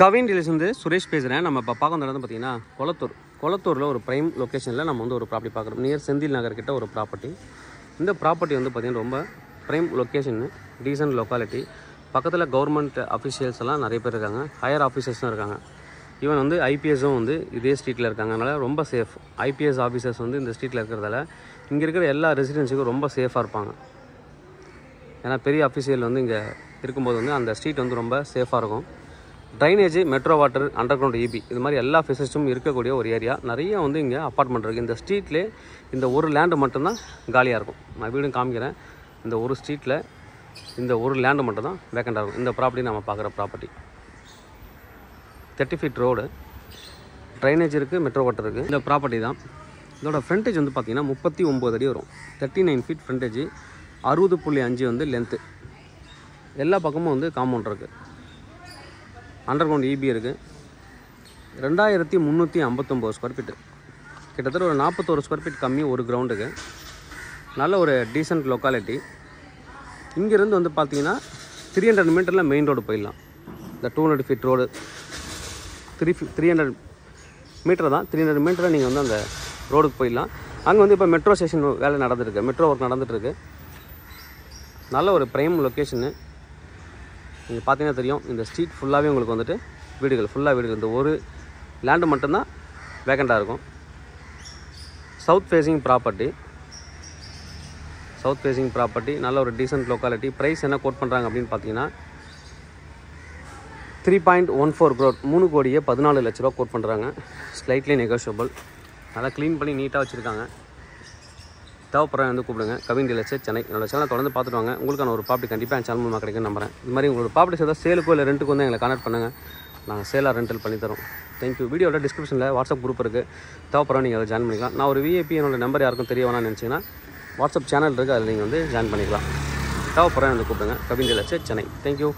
Kavin dealers Suresh பேசுகிறேன். நம்ம இப்போ பார்க்க வந்தது பார்த்தீங்கன்னா கொளத்தூரில் ஒரு ப்ரைம் லொக்கேஷனில் நம்ம ஒரு ப்ராப்பர்ட்டி பார்க்குறோம். நியர் செந்தில் நகர் கிட்ட ஒரு ப்ராப்பர்ட்டி. இந்த ப்ராப்பர்ட்டி பார்த்திங்கன்னா ரொம்ப ப்ரைம் லொக்கேஷன், டீசன்ட் லொக்காலிட்டி. பக்கத்தில் கவர்மெண்ட் அஃபிஷியல்ஸ் எல்லாம் நிறைய பேர் இருக்காங்க, ஹையர் ஆஃபீஸர்ஸும் இருக்காங்க. ஈவன் ஐபிஎஸும் இதே ஸ்ட்ரீட்டில் இருக்காங்க. அதனால் ரொம்ப சேஃப். ஐபிஎஸ் ஆஃபீஸர்ஸ் இந்த ஸ்ட்ரீட்டில் இருக்கிறதால இங்கே இருக்கிற எல்லா ரெசிடென்ஸுக்கும் ரொம்ப சேஃபாக இருப்பாங்க. ஏன்னா பெரிய அஃபிஷியல் இங்கே இருக்கும்போது அந்த ஸ்ட்ரீட் ரொம்ப சேஃபாக இருக்கும். Drainage, metro water, under ground EB இது மாதிரி எல்லா ஃபெசிலிட்டிஸும் இருக்கக்கூடிய ஒரு ஏரியா. நிறைய இங்கே அப்பார்ட்மெண்ட் இருக்குது. இந்த ஸ்ட்ரீட்லேயே இந்த ஒரு லேண்டு மட்டும்தான் காலியாக இருக்கும். நான் வீடும் காமிக்கிறேன். இந்த ஒரு ஸ்ட்ரீட்டில் இந்த ஒரு லேண்டு மட்டும்தான் வேக்கண்டாக இருக்கும். இந்த ப்ராப்பர்ட்டி நம்ம பார்க்குற ப்ராப்பர்ட்டி 30 feet ரோடு, ட்ரைனேஜ் இருக்குது, மெட்ரோ வாட்டர் இருக்குது. இந்த ப்ராப்பர்ட்டி தான். இதோட ஃப்ரண்ட்டேஜ் பார்த்திங்கன்னா 39 அடி வரும். 39 feet ஃப்ரண்டேஜ், 60.5 லென்த்து. எல்லா பக்கமும் காம்பவுண்ட் இருக்குது. அண்டர் கிரவுண்ட் இபி இருக்குது. 2359 ஸ்கொயர் ஃபீட்டு, கிட்டத்தட்ட ஒரு 41 ஸ்கொயர் ஃபீட் கம்மி ஒரு கிரவுண்டுக்கு. நல்ல ஒரு டீசன்ட் லொக்காலிட்டி. இங்கேருந்து பார்த்தீங்கன்னா 300 மீட்டரில் மெயின் ரோடு போயிடலாம். இந்த 200 feet ரோடு 300 மீட்டர் தான். 300 மீட்டரில் நீங்கள் அந்த ரோடுக்கு போயிடலாம். அங்கே இப்போ மெட்ரோ ஸ்டேஷன் வேலை நடந்துருக்கு, மெட்ரோ ஒர்க் நடந்துகிட்ருக்கு. நல்ல ஒரு ப்ரைம் லொக்கேஷனு. நீங்கள் பார்த்தீங்கன்னா தெரியும், இந்த ஸ்ட்ரீட் ஃபுல்லாகவே உங்களுக்கு வீடுகள், ஃபுல்லாக வீடுகள். இந்த ஒரு லேண்டு மட்டும்தான் வேக்கண்டாக இருக்கும். சவுத் ஃபேஸிங் ப்ராப்பர்ட்டி, நல்ல ஒரு டீசன்ட் லொக்காலிட்டி. ப்ரைஸ் என்ன கோட் பண்ணுறாங்க அப்படின்னு பார்த்தீங்கன்னா 3.14 crore, 3,14 லட்ச ரூபா கோட் பண்ணுறாங்க. Slightly negotiable. நல்லா க்ளீன் பண்ணி நீட்டாக வச்சுருக்காங்க. தேவைப்படுறேன் கூப்பிடுங்க. கவின் டீலர்ஸ், சென்னை. என்னோட சேனலை தொடர்ந்து பார்த்துட்டு வாங்க. உங்களுக்கான ஒரு ப்ராப்பர்ட்டி கண்டிப்பாக என் சேனல் மூலமாக கிடைக்கும் நம்புறேன். இது மாதிரி உங்களோட ப்ராப்பர்ட்டிஸ் ஏதாவது சேலுக்கோ இல்லை ரெண்ட்டுக்கு எங்களை கான்டாக்ட் பண்ணுங்கள். நாங்கள் சேலாக ரெண்டல் பண்ணித்தரோம். தேங்க்யூ. வீடியோட டிஸ்கிரிப்ஷனில் வாட்ஸ்அப் குரூப் இருக்குது. தேவைப்படுறோம், நீங்கள் அதை ஜாயின் பண்ணிக்கலாம். நான் ஒரு விஐபி, என்னோட நம்பர் யாருக்கும் தெரிய வேணாம்னு நினச்சிங்கன்னா வாட்ஸ்அப் சேனல் இருக்குது, அதில் நீங்கள் ஜாயின் பண்ணிக்கலாம். தேவைப்படுறேன் கூப்பிடுங்க. கவின் டீலர்ஸ், சென்னை. தேங்க்யூ.